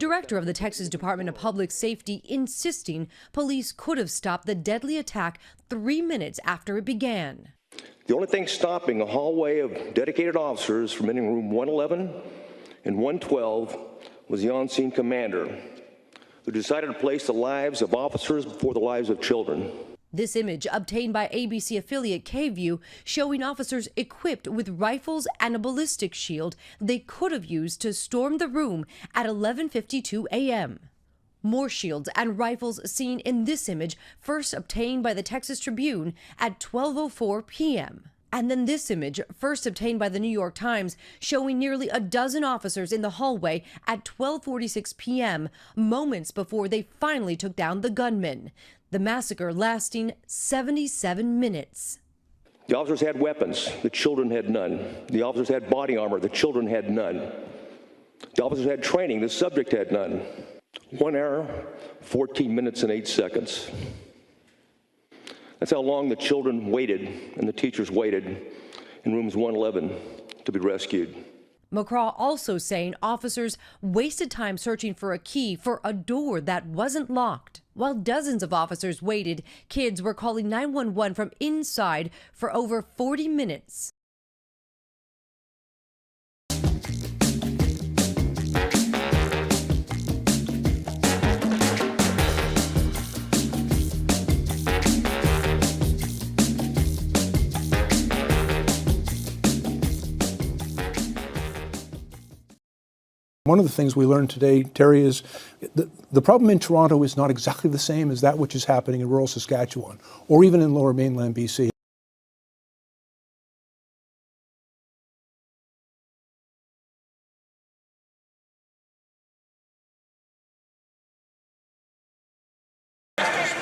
director of the Texas Department of Public Safety insisting police could have stopped the deadly attack 3 minutes after it began. The only thing stopping a hallway of dedicated officers from entering room 111 and 112 was the on-scene commander, who decided to place the lives of officers before the lives of children. This image, obtained by ABC affiliate KView, showing officers equipped with rifles and a ballistic shield they could have used to storm the room at 11:52 a.m. More shields and rifles seen in this image, first obtained by the Texas Tribune at 12:04 p.m. And then this image, first obtained by the New York Times, showing nearly a dozen officers in the hallway at 12:46 p.m., moments before they finally took down the gunman. The massacre lasting 77 minutes. The officers had weapons, the children had none. The officers had body armor, the children had none. The officers had training, the subject had none. 1 hour, 14 minutes and 8 seconds. That's how long the children waited and the teachers waited in rooms 111 to be rescued. McCraw also saying officers wasted time searching for a key for a door that wasn't locked. While dozens of officers waited, kids were calling 911 from inside for over 40 minutes. One of the things we learned today, Terry, is the problem in Toronto is not exactly the same as that which is happening in rural Saskatchewan or even in lower mainland BC.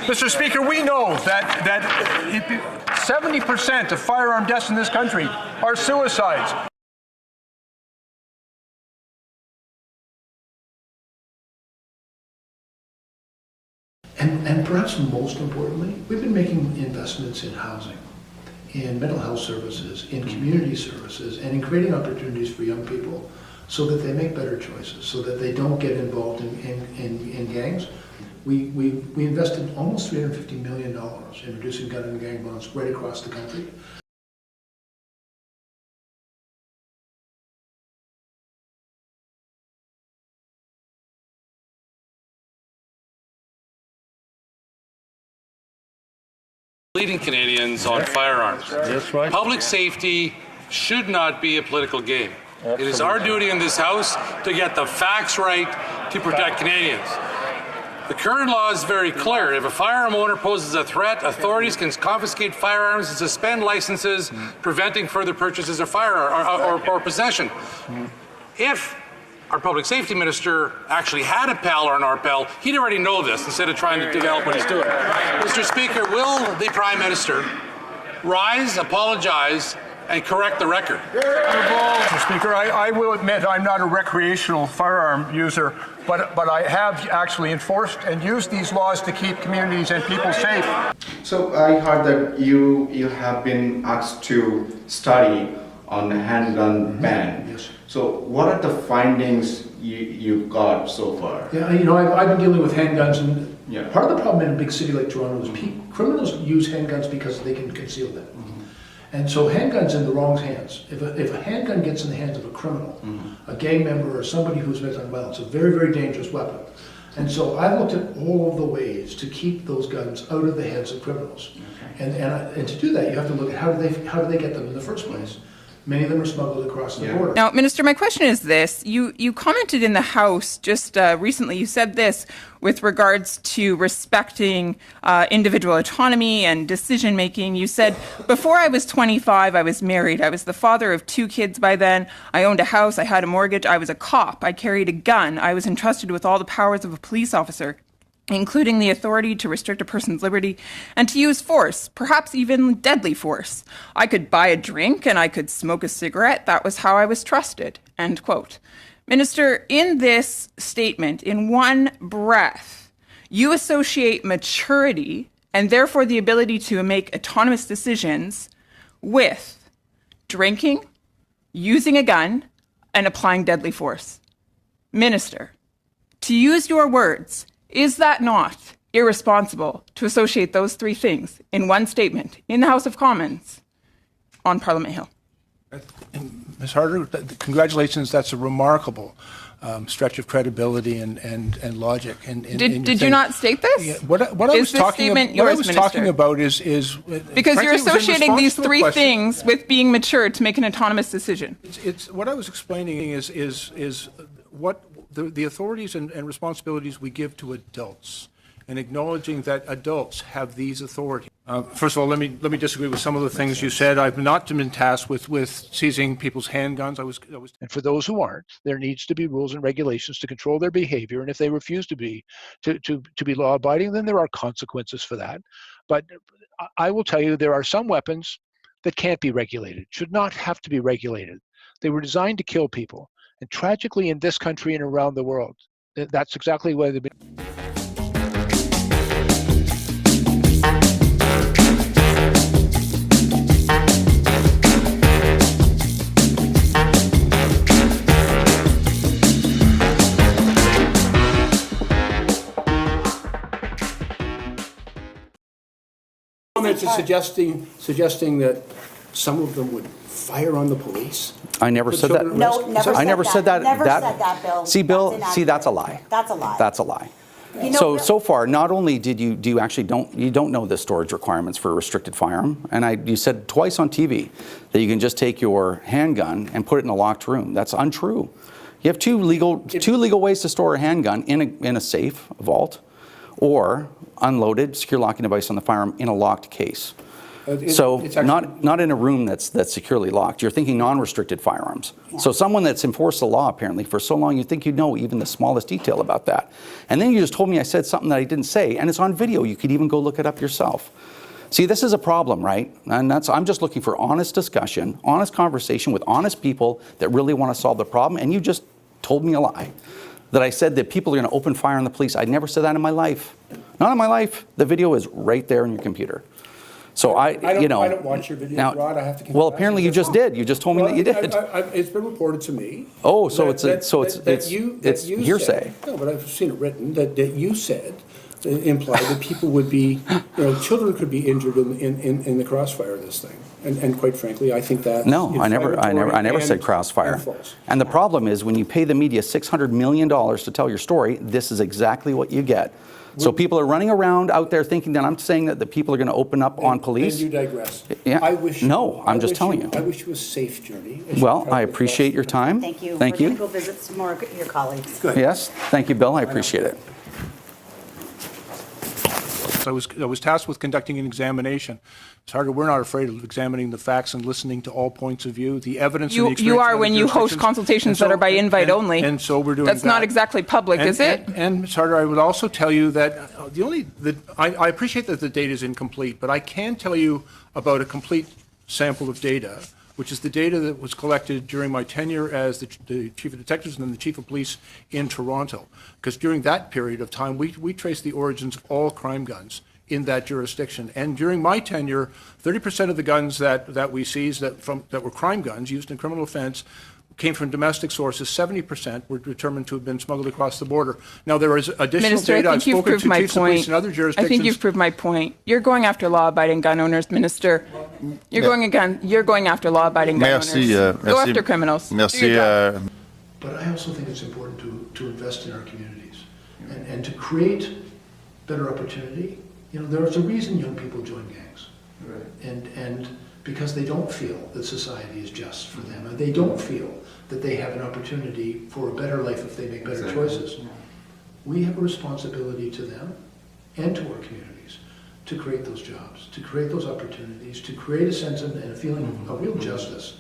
Mr. Speaker, we know that 70% of firearm deaths in this country are suicides. And perhaps most importantly, we've been making investments in housing, in mental health services, in community services, and in creating opportunities for young people so that they make better choices, so that they don't get involved in gangs. We invested almost $350 million in reducing gun and gang violence right across the country. Leading Canadians on firearms. That's right. Public safety should not be a political game. Absolutely. It is our duty in this House to get the facts right to protect Canadians. The current law is very clear. If a firearm owner poses a threat, authorities can confiscate firearms and suspend licenses, preventing further purchases of firearm or possession. If our public safety minister actually had a PAL or an RPAL, he'd already know this instead of trying to develop what he's doing. Mr. Speaker, will the Prime Minister rise, apologize, and correct the record? Mr. Speaker, I will admit I'm not a recreational firearm user, but I have actually enforced and used these laws to keep communities and people safe. So I heard that you have been asked to study on the handgun ban. Yes. So what are the findings you've got so far? Yeah, you know, I've been dealing with handguns, and Yeah. part of the problem in a big city like Toronto is criminals use handguns because they can conceal them. And so handguns in the wrong hands. If a handgun gets in the hands of a criminal, a gang member or somebody who's victim of violence, it's a very, very dangerous weapon. And so I've looked at all of the ways to keep those guns out of the hands of criminals. Okay. And to do that, you have to look at how do they get them in the first place. Many of them are smuggled across the border. Now, Minister, my question is this. You commented in the House just recently, you said this with regards to respecting individual autonomy and decision-making. You said, before I was 25, I was married. I was the father of 2 kids by then. I owned a house. I had a mortgage. I was a cop. I carried a gun. I was entrusted with all the powers of a police officer, including the authority to restrict a person's liberty and to use force, perhaps even deadly force. I could buy a drink and I could smoke a cigarette. That was how I was trusted." End quote. Minister, in this statement, in one breath, you associate maturity and therefore the ability to make autonomous decisions with drinking, using a gun, and applying deadly force. Minister, To use your words, is that not irresponsible to associate those three things in one statement in the House of Commons on Parliament Hill? Ms. Harder, congratulations. That's a remarkable stretch of credibility and logic. Did you not state this? Yeah, what I was talking about is because frankly, you're associating these three question. things with being mature to make an autonomous decision. It's what I was explaining is what the authorities and responsibilities we give to adults, and acknowledging that adults have these authorities. First of all, let me disagree with some of the things you said. I've not been tasked with seizing people's handguns. And for those who aren't, there needs to be rules and regulations to control their behavior. And if they refuse to be law-abiding, then there are consequences for that. But I will tell you, there are some weapons that can't be regulated, should not have to be regulated. They were designed to kill people. And tragically, in this country and around the world, that's exactly why they've been. Comments are suggesting that some of them would fire on the police. I never said that. No, never. I never said that. Never said that, Bill. See, Bill. That's See, that's a lie. That's a lie. That's a lie. You know, So far, not only do you actually don't know the storage requirements for a restricted firearm, and you said twice on TV that you can just take your handgun and put it in a locked room. That's untrue. You have two legal ways to store a handgun: in a safe, vault, or unloaded, secure locking device on the firearm in a locked case. Not in a room that's securely locked. You're thinking non-restricted firearms. Yeah. So someone that's enforced the law apparently for so long, you think you know even the smallest detail about that. And then you just told me I said something that I didn't say, and it's on video. You could even go look it up yourself. See, this is a problem, right? And I'm just looking for honest discussion, honest conversation with honest people that really want to solve the problem, and you just told me a lie. That I said that people are going to open fire on the police. I never said that in my life. Not in my life. The video is right there in your computer. So I don't watch your videos, now, Rod. I have to confess. well, apparently you just did. You just told me that you did. It's been reported to me. Oh, so it's hearsay. No, but I've seen it written that you said implied that people would be, children could be injured in the crossfire of this thing. And quite frankly, I think that no, I never said crossfire. And the problem is when you pay the media $600 million to tell your story, this is exactly what you get. So people are running around out there thinking that I'm saying that the people are going to open up on police. And you digress. Yeah. I'm just telling you. I wish you a safe journey. Well, I appreciate your time. Thank you. Thank you. We're going to go visit some more of your colleagues. Good. Yes. Thank you, Bill. I appreciate it. I was tasked with conducting an examination. Harder, we're not afraid of examining the facts and listening to all points of view. The evidence and the experience. You are when you host consultations that are by invite only. And so we're doing That's that. not exactly public, is it? And Ms. Harder, I would also tell you that I appreciate that the data is incomplete, but I can tell you about a complete sample of data, which is the data that was collected during my tenure as the Chief of Detectives and then the Chief of Police in Toronto. Because during that period of time, we traced the origins of all crime guns in that jurisdiction. And during my tenure, 30% of the guns that we seized that were crime guns used in criminal offense came from domestic sources. 70% were determined to have been smuggled across the border. Now, there is additional Minister, data. I think you've proved my point. In other jurisdictions. I think you've proved my point. You're going after law-abiding gun owners, Minister. You're going after law-abiding gun owners. Go after criminals. But I also think it's important to invest in our communities and to create better opportunity. There's a reason young people join gangs. Right. And because they don't feel that society is just for them, and they don't feel that they have an opportunity for a better life if they make better choices. Yeah. We have a responsibility to them and to our communities to create those jobs, to create those opportunities, to create a sense and a feeling of real justice.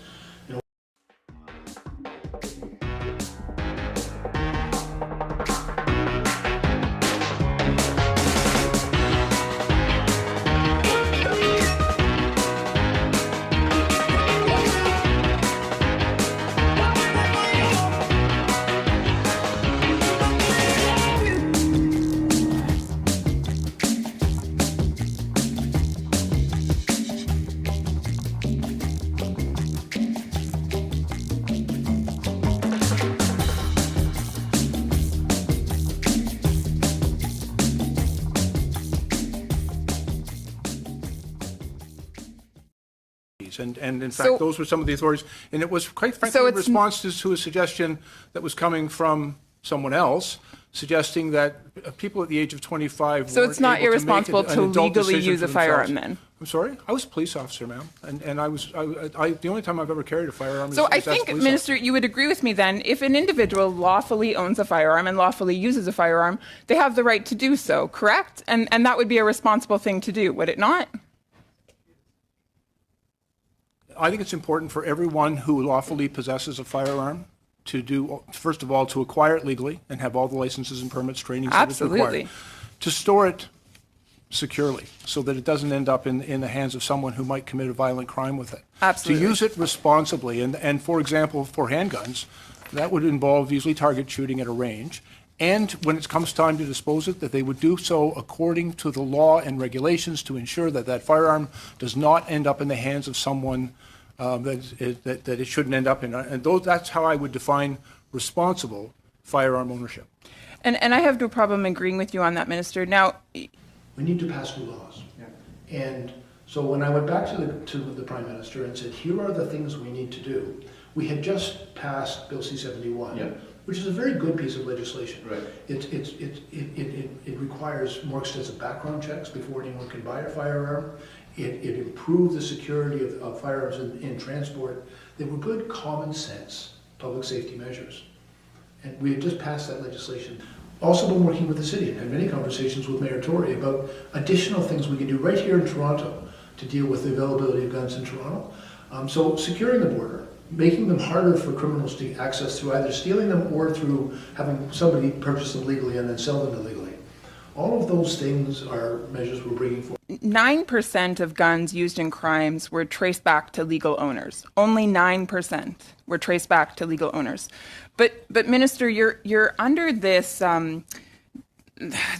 authorities. And in fact, those were some of the authorities. And it was quite frankly in response to a suggestion that was coming from someone else, suggesting that people at the age of 25 So it's not irresponsible to legally use a firearm then? I'm sorry? I was a police officer, ma'am. And I the only time I've ever carried a firearm So is I as a think, police Minister, you would agree with me then, if an individual lawfully owns a firearm and lawfully uses a firearm, they have the right to do so, correct? And that would be a responsible thing to do, would it not? I think it's important for everyone who lawfully possesses a firearm to do, first of all, to acquire it legally and have all the licenses and permits, training that is required. Absolutely. To store it securely so that it doesn't end up in the hands of someone who might commit a violent crime with it. Absolutely. To use it responsibly, and for example, for handguns, that would involve usually target shooting at a range. And when it comes time to dispose it, that they would do so according to the law and regulations to ensure that that firearm does not end up in the hands of someone that it shouldn't end up in. And that's how I would define responsible firearm ownership. And I have no problem agreeing with you on that, Minister. Now, We need to pass new laws. And so when I went back to the Prime Minister and said, here are the things we need to do, we had just passed Bill C-71, which is a very good piece of legislation. Right. It requires more extensive background checks before anyone can buy a firearm. It improved the security of firearms in transport. They were good common sense public safety measures. And we had just passed that legislation. Also been working with the city and had many conversations with Mayor Tory about additional things we can do right here in Toronto to deal with the availability of guns in Toronto. So securing the border, making them harder for criminals to access through either stealing them or through having somebody purchase them legally and then sell them illegally. All of those things are measures we're bringing forward. 9% of guns used in crimes were traced back to legal owners. Only 9% were traced back to legal owners. But Minister, you're under this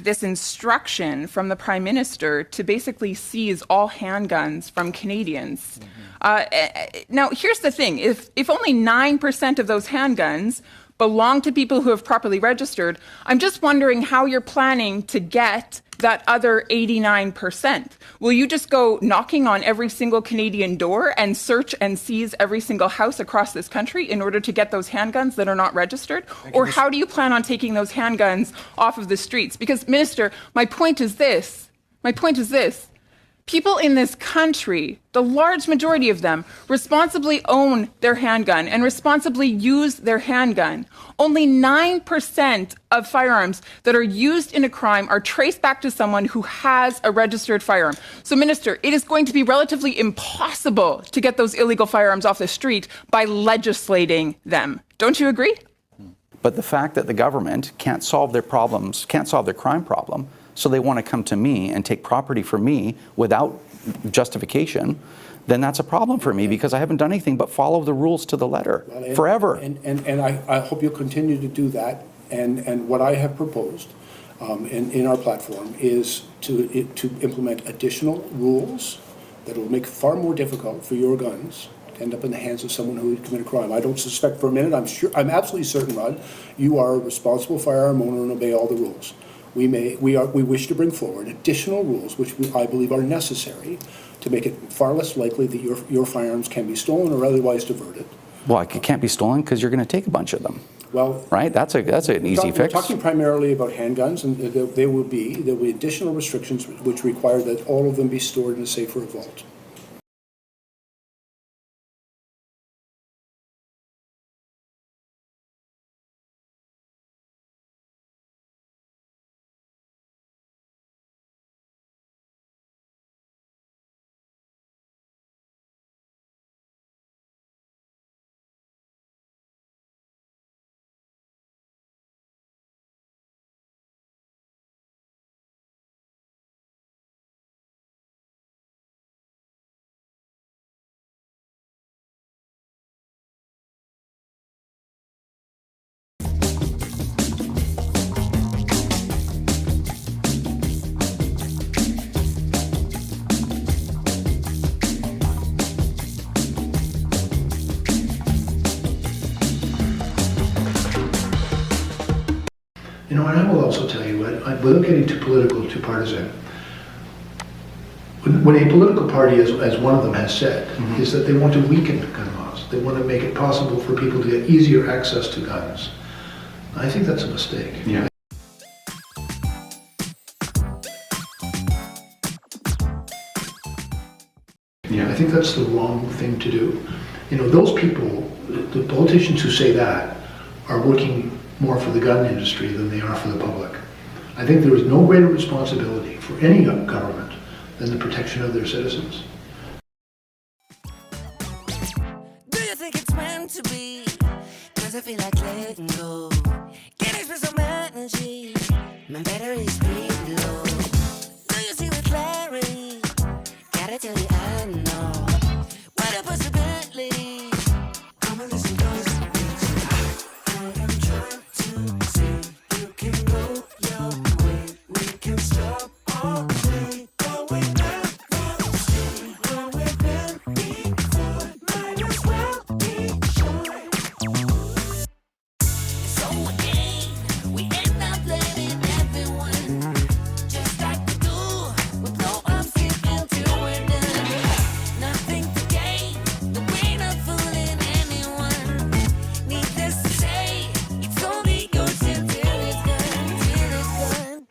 this instruction from the Prime Minister to basically seize all handguns from Canadians. Now, here's the thing: if only 9% of those handguns belong to people who have properly registered, I'm just wondering how you're planning to get that other 89%. Will you just go knocking on every single Canadian door and search and seize every single house across this country in order to get those handguns that are not registered? Or how do you plan on taking those handguns off of the streets? Because, Minister, my point is this. People in this country, the large majority of them, responsibly own their handgun and responsibly use their handgun. Only 9% of firearms that are used in a crime are traced back to someone who has a registered firearm. So, Minister, it is going to be relatively impossible to get those illegal firearms off the street by legislating them. Don't you agree? But the fact that the government can't solve their problems, can't solve their crime problem, so they want to come to me and take property from me without justification, then that's a problem for me because I haven't done anything but follow the rules to the letter forever. And I hope you'll continue to do that. And what I have proposed in our platform is to implement additional rules that will make it far more difficult for your guns to end up in the hands of someone who would commit a crime. I don't suspect for a minute, I'm absolutely certain, Rod, you are a responsible firearm owner and obey all the rules. We wish to bring forward additional rules which I believe are necessary to make it far less likely that your firearms can be stolen or otherwise diverted. Well, it can't be stolen because you're going to take a bunch of them. Well, right? That's an easy fix. We're talking primarily about handguns, and there will be additional restrictions which require that all of them be stored in a safer vault. You know, and I will also tell you, without getting too political, too partisan, When a political party, as one of them has said, is that they want to weaken gun laws. They want to make it possible for people to get easier access to guns. I think that's a mistake. Yeah. I think that's the wrong thing to do. You know, those people, the politicians who say that, are working more for the gun industry than they are for the public. I think there is no greater responsibility for any government than the protection of their citizens. Do you think it's meant to be? 'Cause I feel like letting go. Can I spend some energy? My battery's pretty low. Do you see with clarity? Gotta tell you I know. What a possibility. Come and listen close. I am trying to see you can go your way. We can stop all day. But we never see where we've been before. Might as well be sure. So again, we end up blaming everyone. Just like we do, with no arms keeping till we're done. Nothing to gain, but we're not fooling anyone. Needless to say, it's only yours until it's done, till it's done.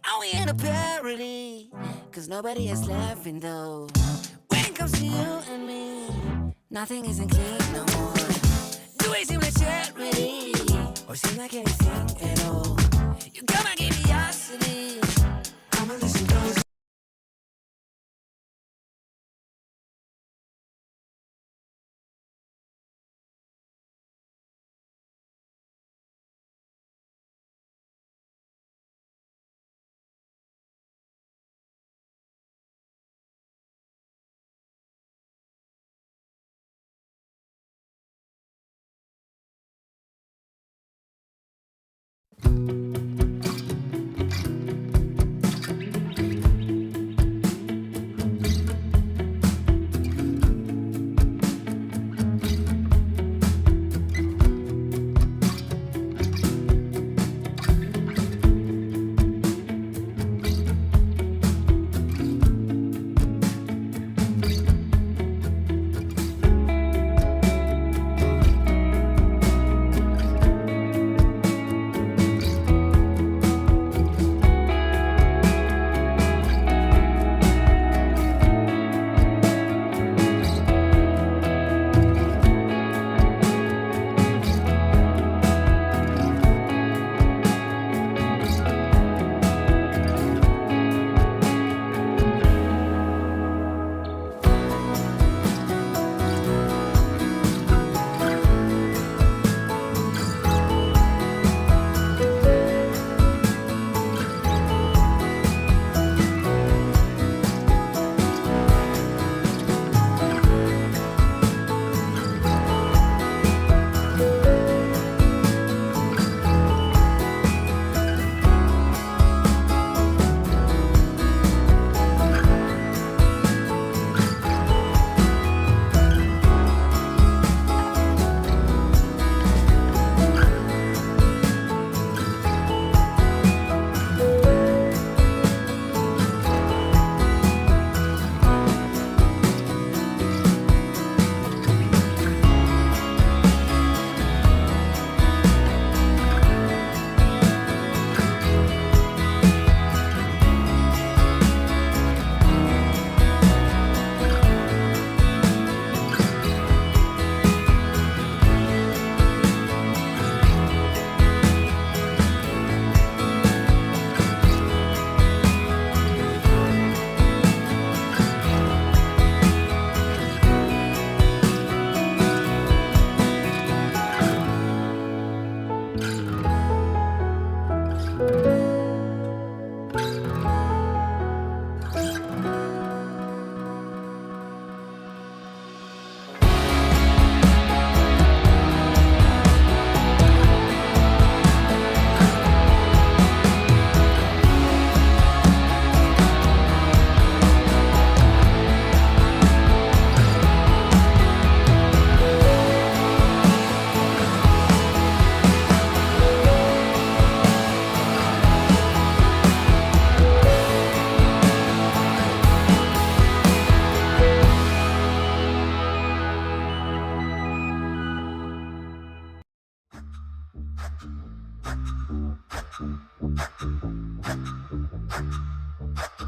Are we in a parody? 'Cause nobody is laughing though. When it comes to you and me, nothing isn't clean no more. Do we seem like charity? Or seem like anything at all? You got my curiosity. Come and listen close. Bye.